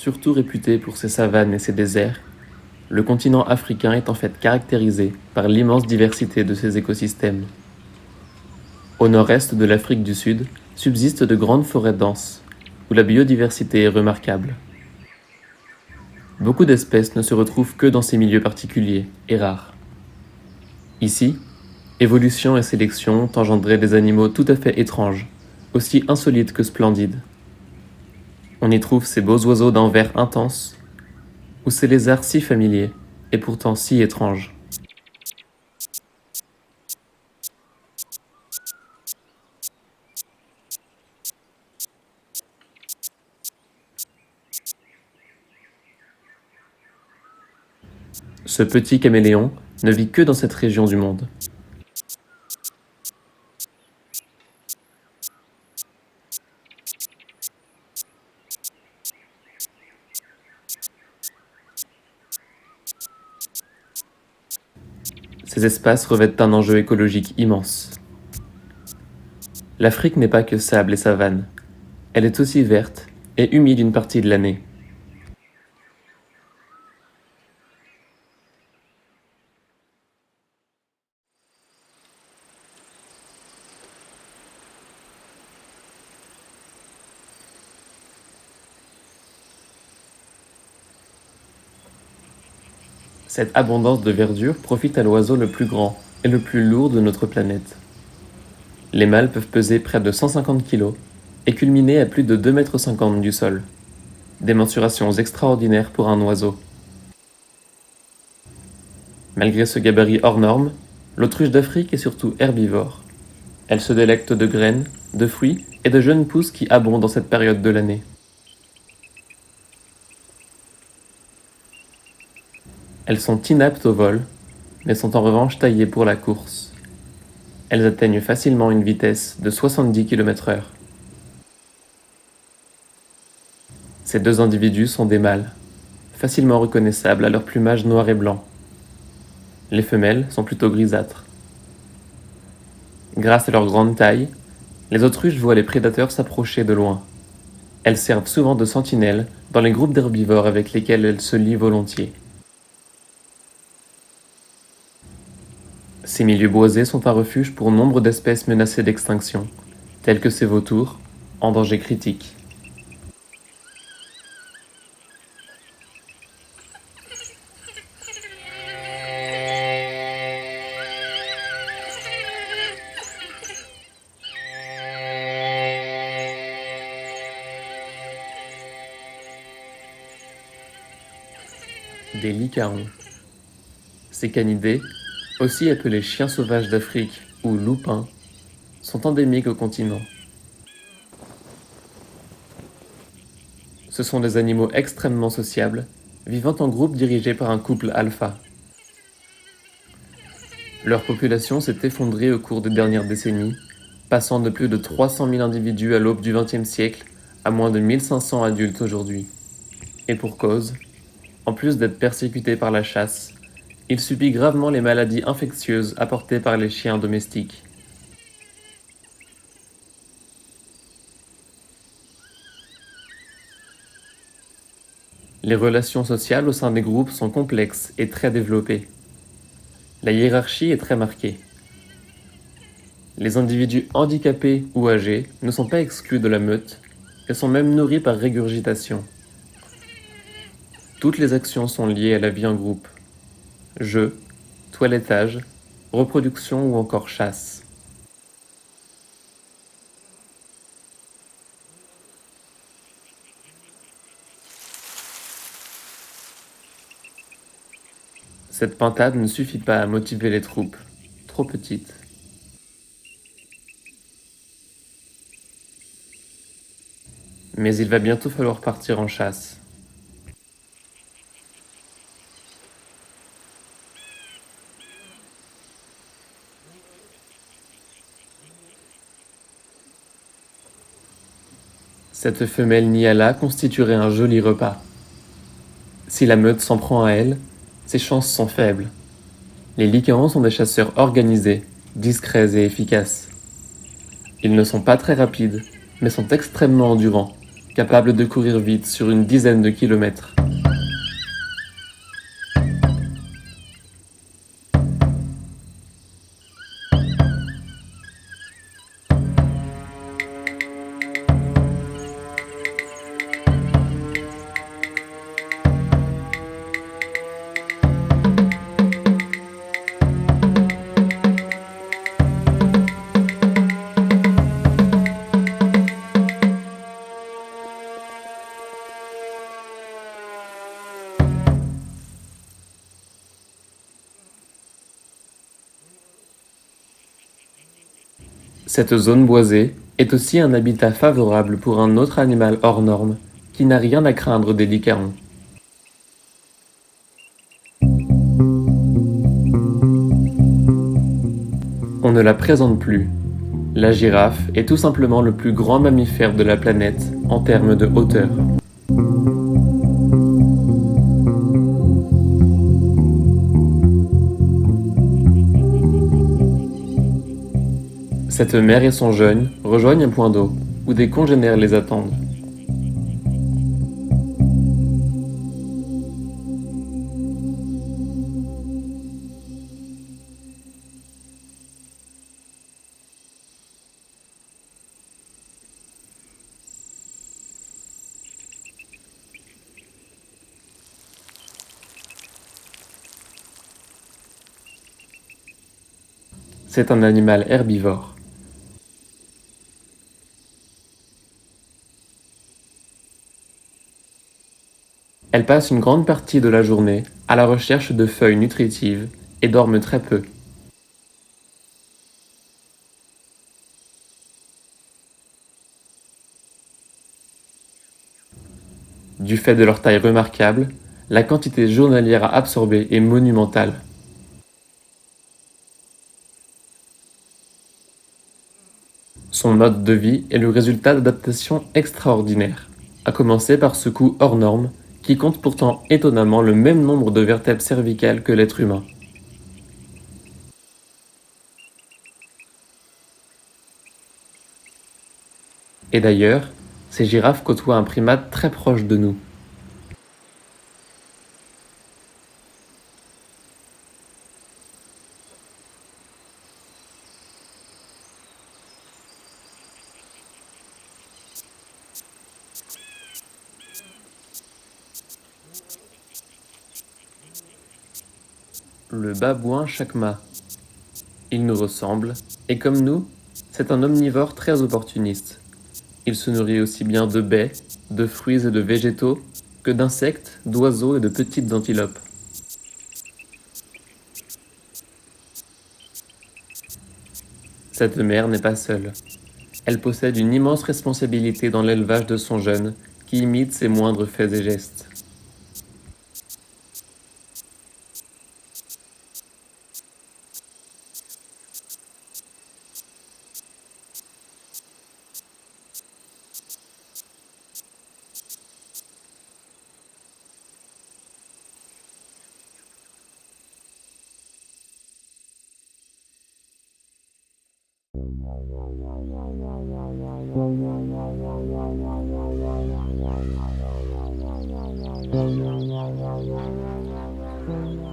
Surtout réputé pour ses savanes et ses déserts, le continent africain est en fait caractérisé par l'immense diversité de ses écosystèmes. Au nord-est de l'Afrique du Sud subsistent de grandes forêts denses, où la biodiversité est remarquable. Beaucoup d'espèces ne se retrouvent que dans ces milieux particuliers et rares. Ici, évolution et sélection ont engendré des animaux tout à fait étranges, aussi insolites que splendides. On y trouve ces beaux oiseaux d'un vert intense, ou ces lézards si familiers, et pourtant si étranges. Ce petit caméléon ne vit que dans cette région du monde. Ces espaces revêtent un enjeu écologique immense. L'Afrique n'est pas que sable et savane, elle est aussi verte et humide une partie de l'année. Cette abondance de verdure profite à l'oiseau le plus grand et le plus lourd de notre planète. Les mâles peuvent peser près de 150 kg et culminer à plus de 2,50 m du sol. Des mensurations extraordinaires pour un oiseau. Malgré ce gabarit hors norme, l'autruche d'Afrique est surtout herbivore. Elle se délecte de graines, de fruits et de jeunes pousses qui abondent dans cette période de l'année. Elles sont inaptes au vol, mais sont en revanche taillées pour la course. Elles atteignent facilement une vitesse de 70 km/h. Ces deux individus sont des mâles, facilement reconnaissables à leur plumage noir et blanc. Les femelles sont plutôt grisâtres. Grâce à leur grande taille, les autruches voient les prédateurs s'approcher de loin. Elles servent souvent de sentinelles dans les groupes d'herbivores avec lesquels elles se lient volontiers. Ces milieux boisés sont un refuge pour nombre d'espèces menacées d'extinction, telles que ces vautours, en danger critique. Des lycaons. Ces canidés, aussi appelés chiens sauvages d'Afrique ou loupins, sont endémiques au continent. Ce sont des animaux extrêmement sociables, vivant en groupe dirigé par un couple alpha. Leur population s'est effondrée au cours des dernières décennies, passant de plus de 300 000 individus à l'aube du XXe siècle à moins de 1500 adultes aujourd'hui. Et pour cause, en plus d'être persécuté par la chasse, il subit gravement les maladies infectieuses apportées par les chiens domestiques. Les relations sociales au sein des groupes sont complexes et très développées. La hiérarchie est très marquée. Les individus handicapés ou âgés ne sont pas exclus de la meute et sont même nourris par régurgitation. Toutes les actions sont liées à la vie en groupe. Jeux, toilettage, reproduction ou encore chasse. Cette pintade ne suffit pas à motiver les troupes, trop petites. Mais il va bientôt falloir partir en chasse. Cette femelle Niala constituerait un joli repas. Si la meute s'en prend à elle, ses chances sont faibles. Les lycaons sont des chasseurs organisés, discrets et efficaces. Ils ne sont pas très rapides, mais sont extrêmement endurants. capable de courir vite sur une dizaine de kilomètres. Cette zone boisée est aussi un habitat favorable pour un autre animal hors norme qui n'a rien à craindre des licarons. On ne la présente plus. La girafe est tout simplement le plus grand mammifère de la planète en termes de hauteur. Cette mère et son jeune rejoignent un point d'eau où des congénères les attendent. C'est un animal herbivore. Elles passent une grande partie de la journée à la recherche de feuilles nutritives et dorment très peu. Du fait de leur taille remarquable, la quantité journalière à absorber est monumentale. Son mode de vie est le résultat d'adaptations extraordinaires, à commencer par ce cou hors norme qui compte pourtant étonnamment le même nombre de vertèbres cervicales que l'être humain. Et d'ailleurs, ces girafes côtoient un primate très proche de nous. Le babouin chacma. Il nous ressemble, et comme nous, c'est un omnivore très opportuniste. Il se nourrit aussi bien de baies, de fruits et de végétaux, que d'insectes, d'oiseaux et de petites antilopes. Cette mère n'est pas seule. Elle possède une immense responsabilité dans l'élevage de son jeune, qui imite ses moindres faits et gestes.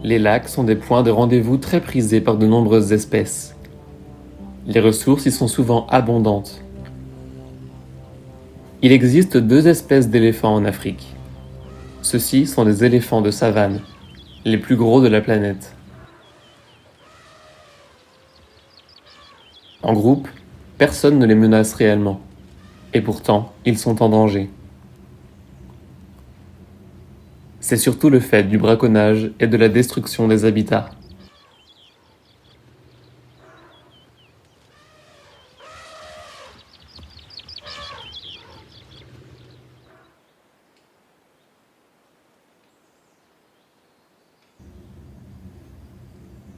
Les lacs sont des points de rendez-vous très prisés par de nombreuses espèces. Les ressources y sont souvent abondantes. Il existe deux espèces d'éléphants en Afrique. Ceux-ci sont des éléphants de savane, les plus gros de la planète. En groupe, personne ne les menace réellement. Et pourtant, ils sont en danger. C'est surtout le fait du braconnage et de la destruction des habitats.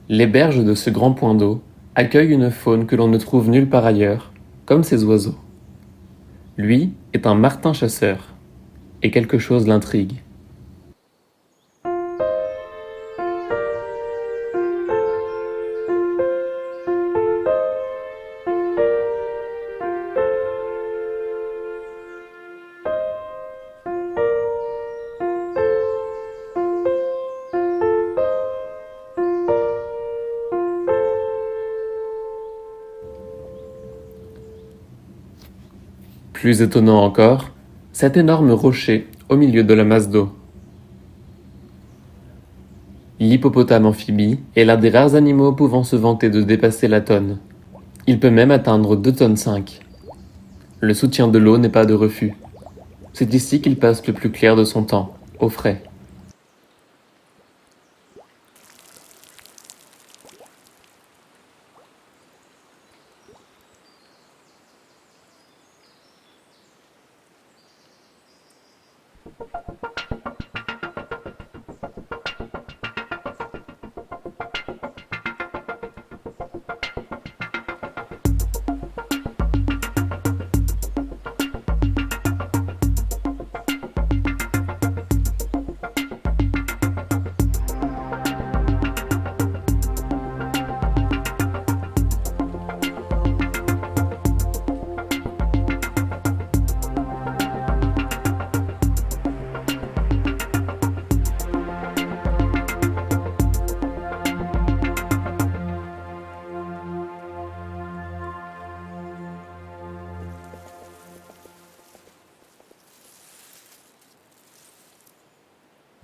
Les berges de ce grand point d'eau accueillent une faune que l'on ne trouve nulle part ailleurs, comme ces oiseaux. Lui est un martin-chasseur, et quelque chose l'intrigue. Plus étonnant encore, cet énorme rocher au milieu de la masse d'eau. L'hippopotame amphibie est l'un des rares animaux pouvant se vanter de dépasser la tonne. Il peut même atteindre 2,5 tonnes. Le soutien de l'eau n'est pas de refus. C'est ici qu'il passe le plus clair de son temps, au frais.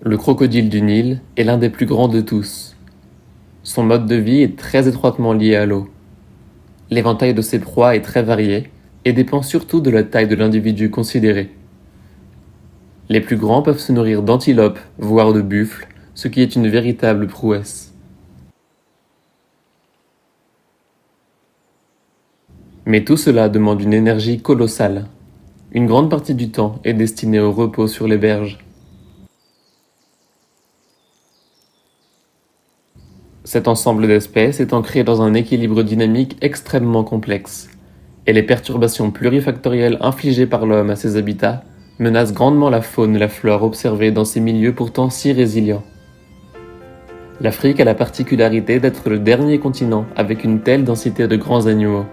Le crocodile du Nil est l'un des plus grands de tous. Son mode de vie est très étroitement lié à l'eau. L'éventail de ses proies est très varié et dépend surtout de la taille de l'individu considéré. Les plus grands peuvent se nourrir d'antilopes, voire de buffles, ce qui est une véritable prouesse. Mais tout cela demande une énergie colossale. Une grande partie du temps est destinée au repos sur les berges. Cet ensemble d'espèces est ancré dans un équilibre dynamique extrêmement complexe, et les perturbations plurifactorielles infligées par l'homme à ses habitats menacent grandement la faune et la flore observées dans ces milieux pourtant si résilients. L'Afrique a la particularité d'être le dernier continent avec une telle densité de grands animaux,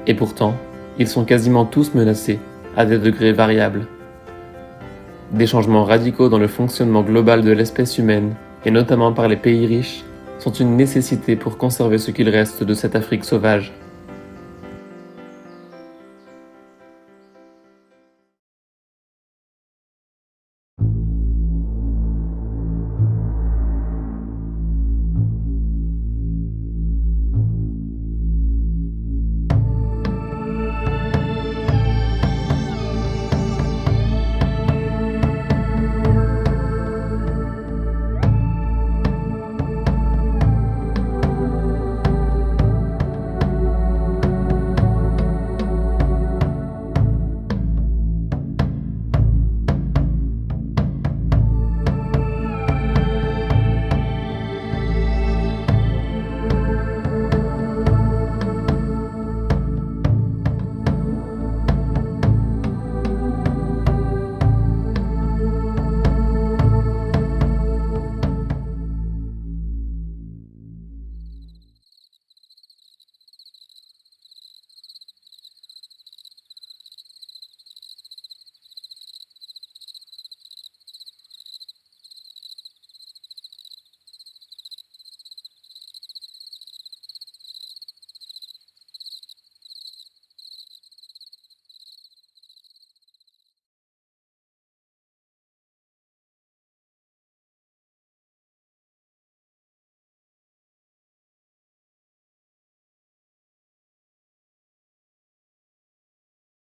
et pourtant, ils sont quasiment tous menacés, à des degrés variables. Des changements radicaux dans le fonctionnement global de l'espèce humaine, et notamment par les pays riches, sont une nécessité pour conserver ce qu'il reste de cette Afrique sauvage.